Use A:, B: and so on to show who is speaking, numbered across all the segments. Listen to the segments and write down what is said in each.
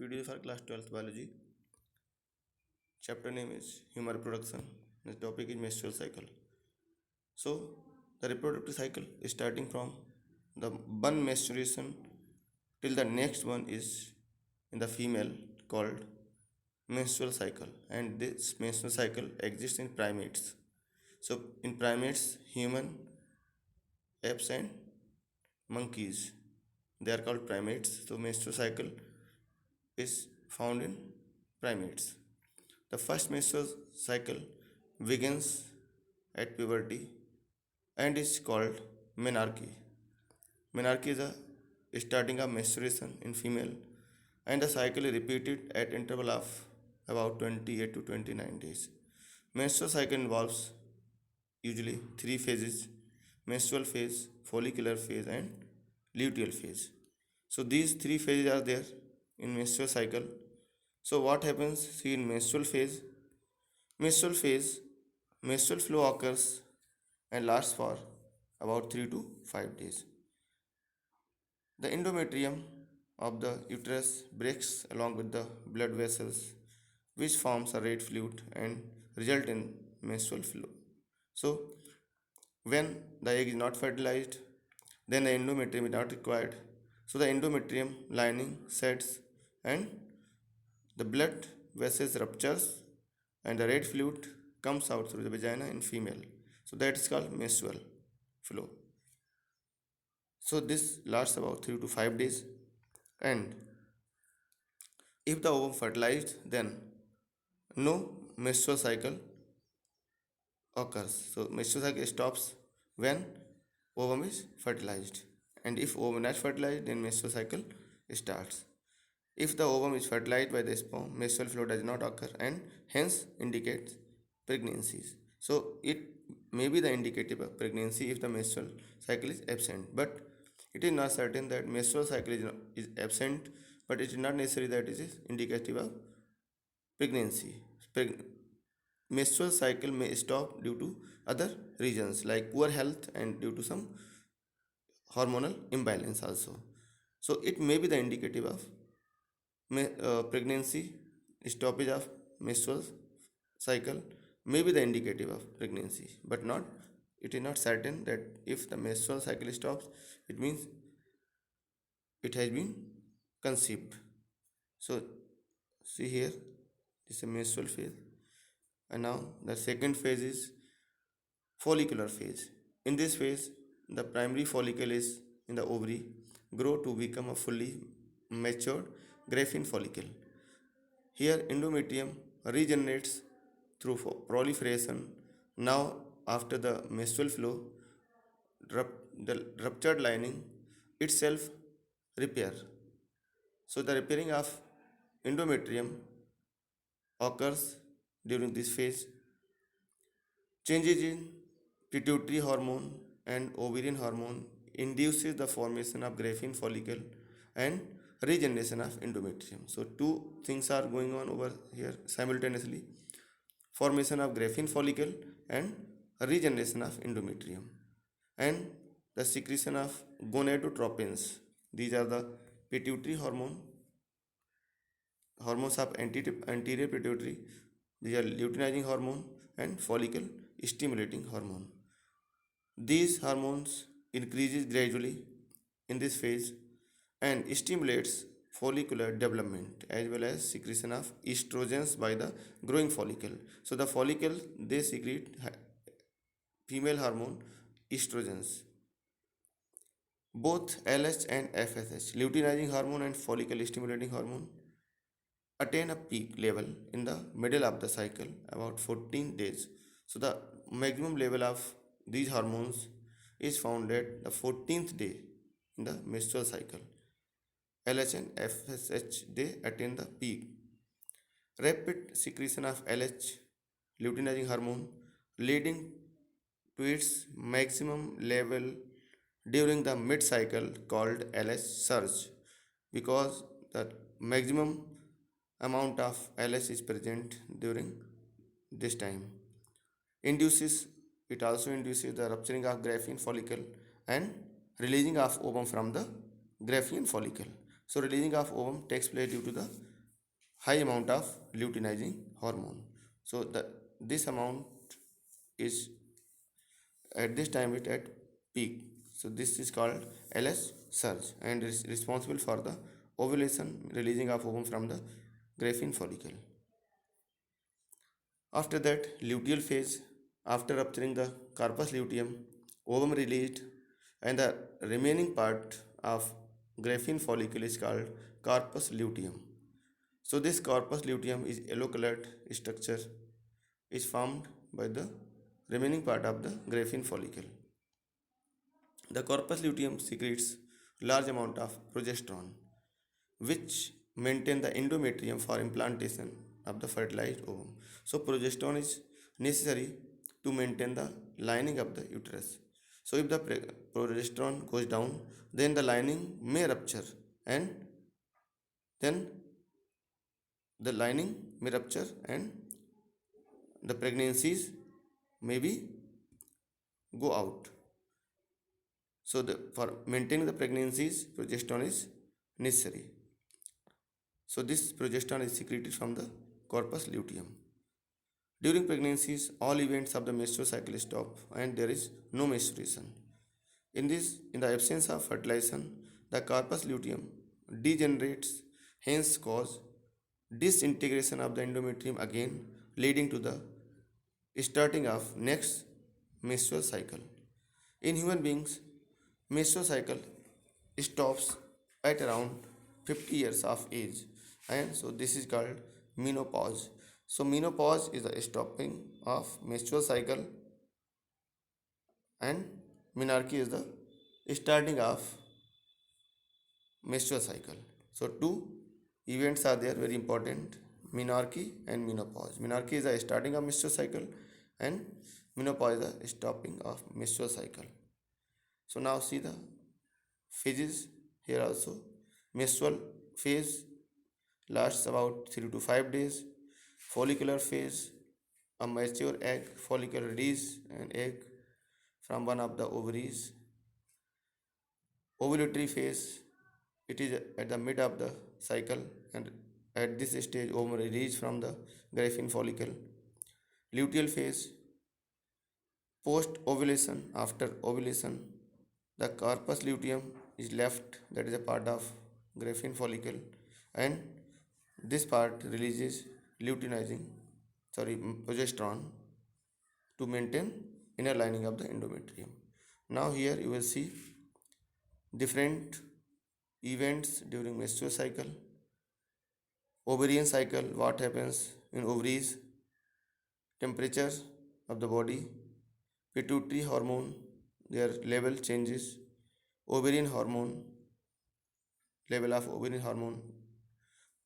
A: video for class 12th biology. Chapter name is human reproduction. The topic is menstrual cycle. So the reproductive cycle is starting from the one menstruation till the next one is in the female called menstrual cycle, and this menstrual cycle exists in primates. So in primates, human, apes and monkeys, they are called primates. So menstrual cycle is found in primates. The first menstrual cycle begins at puberty and is called menarche. Menarche is a starting of menstruation in female, and the cycle is repeated at interval of about 28 to 29 days. Menstrual cycle involves usually three phases: menstrual phase, follicular phase and luteal phase. So these three phases are there in menstrual cycle. So what happens? See, in menstrual phase, menstrual flow occurs and lasts for about 3 to 5 days. The endometrium of the uterus breaks along with the blood vessels, which forms a red fluid and result in menstrual flow. So when the egg is not fertilized, then the endometrium is not required. So the endometrium lining sets and the blood vessels ruptures and the red fluid comes out through the vagina in female. So that is called menstrual flow. So this lasts about 3 to 5 days, and if the ovum fertilized, then no menstrual cycle occurs. So menstrual cycle stops when ovum is fertilized, and if ovum is fertilized, then menstrual cycle starts. If the ovum is fertilized by the sperm, menstrual flow does not occur and hence indicates pregnancies. So it may be the indicative of pregnancy if the menstrual cycle is absent, but it is not certain that menstrual cycle is absent, but it is not necessary that it is indicative of pregnancy. Menstrual cycle may stop due to other reasons like poor health and due to some hormonal imbalance also. So it may be the indicative of pregnancy. Stoppage of menstrual cycle may be the indicative of pregnancy, but not, it is not certain that if the menstrual cycle stops, it means it has been conceived. So see here, this is a menstrual phase, and now the second phase is follicular phase. In this phase, the primary follicle is in the ovary grow to become a fully matured Graafian follicle. Here endometrium regenerates through proliferation. Now after the menstrual flow, the ruptured lining itself repair. So the repairing of endometrium occurs during this phase. Changes in pituitary hormone and ovarian hormone induces the formation of Graafian follicle and regeneration of endometrium. So two things are going on over here simultaneously: formation of Graafian follicle and regeneration of endometrium, and the secretion of gonadotropins. These are the pituitary hormones of anterior pituitary. These are luteinizing hormone and follicle stimulating hormone. These hormones increases gradually in this phase and stimulates follicular development as well as secretion of estrogens by the growing follicle. So the follicle, they secrete female hormone estrogens. Both LH and FSH, luteinizing hormone and follicle stimulating hormone, attain a peak level in the middle of the cycle about 14 days. So the maximum level of these hormones is found at the 14th day in the menstrual cycle. LH and FSH, they attain the peak. Rapid secretion of LH, luteinizing hormone, leading to its maximum level during the mid cycle called LH surge, because the maximum amount of LH is present during this time. Induces, it also induces the rupturing of Graafian follicle and releasing of ovum from the Graafian follicle. So releasing of ovum takes place due to the high amount of luteinizing hormone. So this amount is at this time it at peak. So this is called LH surge and is responsible for the ovulation, releasing of ovum from the Graafian follicle. After that, luteal phase. After rupturing the corpus luteum, ovum released, and the remaining part of Graafian follicle is called corpus luteum. So this corpus luteum is yellow colored structure is formed by the remaining part of the Graafian follicle. The corpus luteum secretes large amount of progesterone, which maintain the endometrium for implantation of the fertilized ovum. So progesterone is necessary to maintain the lining of the uterus. So if the progesterone goes down, then the lining may rupture, and then the lining may rupture and the pregnancies maybe go out. So for maintaining the pregnancies, progesterone is necessary. So this progesterone is secreted from the corpus luteum. During pregnancies, all events of the menstrual cycle stop and there is no menstruation. In the absence of fertilization, the corpus luteum degenerates, hence cause disintegration of the endometrium again, leading to the starting of next menstrual cycle. In human beings, menstrual cycle stops at around 50 years of age, and so this is called menopause. So menopause is the stopping of menstrual cycle, and menarche is the starting of menstrual cycle. So two events are there very important: menarche and menopause. Menarche is the starting of menstrual cycle, and menopause is the stopping of menstrual cycle. So now see the phases here also. Menstrual phase lasts about 3 to 5 days. Follicular phase, a mature egg follicle release an egg from one of the ovaries. Ovulatory phase, it is at the mid of the cycle, and at this stage ovum release from the Graafian follicle. Luteal phase, post ovulation. After ovulation, the corpus luteum is left, that is a part of Graafian follicle, and this part releases luteinizing, progesterone to maintain inner lining of the endometrium. Now here you will see different events during menstrual cycle. Ovarian cycle, what happens in ovaries, temperature of the body, pituitary hormone, their level changes, ovarian hormone, level of ovarian hormone,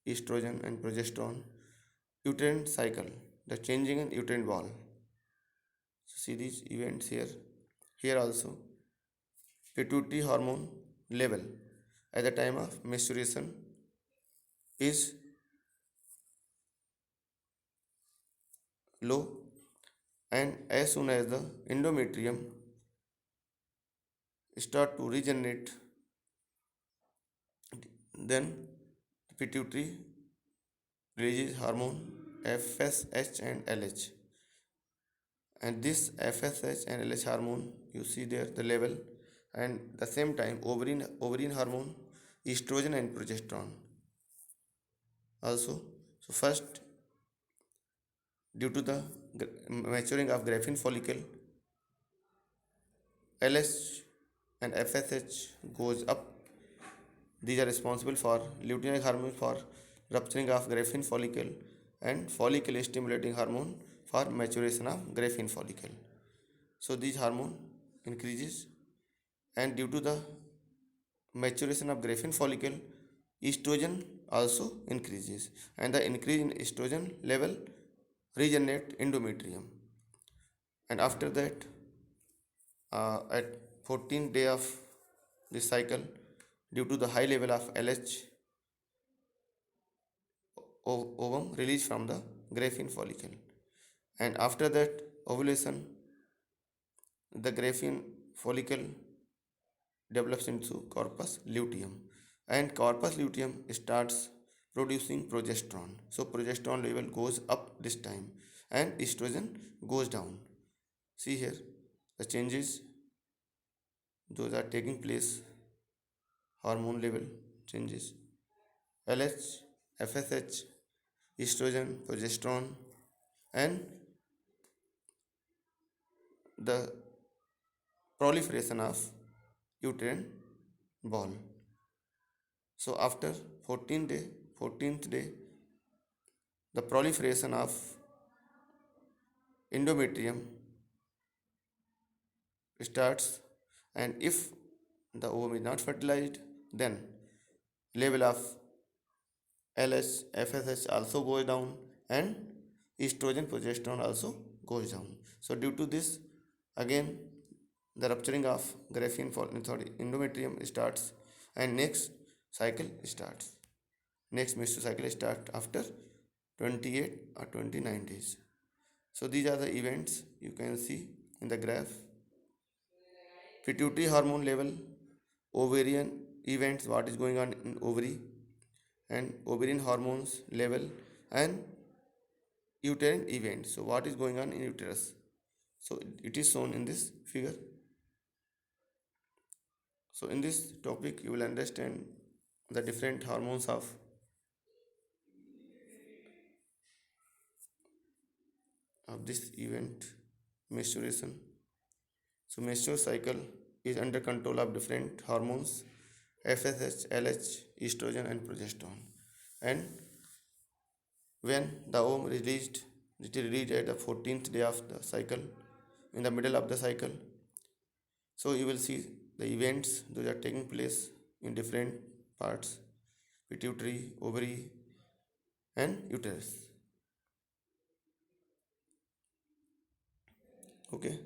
A: estrogen and progesterone, uterine cycle, the changing in uterine wall. So see these events here. Here also, pituitary hormone level at the time of menstruation is low, and as soon as the endometrium start to regenerate, then pituitary releases hormone FSH and LH, and this FSH and LH hormone you see there the level, and the same time ovarian hormone, estrogen and progesterone also. So first, due to the maturing of Graafian follicle, LH and FSH goes up. These are responsible for luteinizing hormone for rupturing of Graafian follicle, and follicle stimulating hormone for maturation of Graafian follicle. So these hormone increases, and due to the maturation of Graafian follicle, estrogen also increases, and the increase in estrogen level regenerate endometrium. And after that, at 14th day of this cycle, due to the high level of LH, ovum released from the Graafian follicle, and after that ovulation, the Graafian follicle develops into corpus luteum, and corpus luteum starts producing progesterone. So progesterone level goes up this time and estrogen goes down. See here the changes those are taking place. Hormone level changes: LH, FSH, estrogen, progesterone, and the proliferation of uterine ball. So after 14th day, the proliferation of endometrium starts, and if the ovum is not fertilized, then level of LH, FSH also goes down, and estrogen, progesterone also goes down. So due to this, again the rupturing of graphene endometrium starts, and next cycle starts. Next menstrual cycle starts after 28 or 29 days. So these are the events you can see in the graph. Pituitary hormone level, ovarian events, what is going on in ovary, and ovarian hormones level, and uterine events, so what is going on in uterus. So it is shown in this figure. So in this topic you will understand the different hormones of this event, menstruation. So menstrual cycle is under control of different hormones: FSH, LH, estrogen, and progesterone. And when the ovum released, it is released at the 14th day of the cycle, in the middle of the cycle. So you will see the events those are taking place in different parts: pituitary, ovary, and uterus. Okay.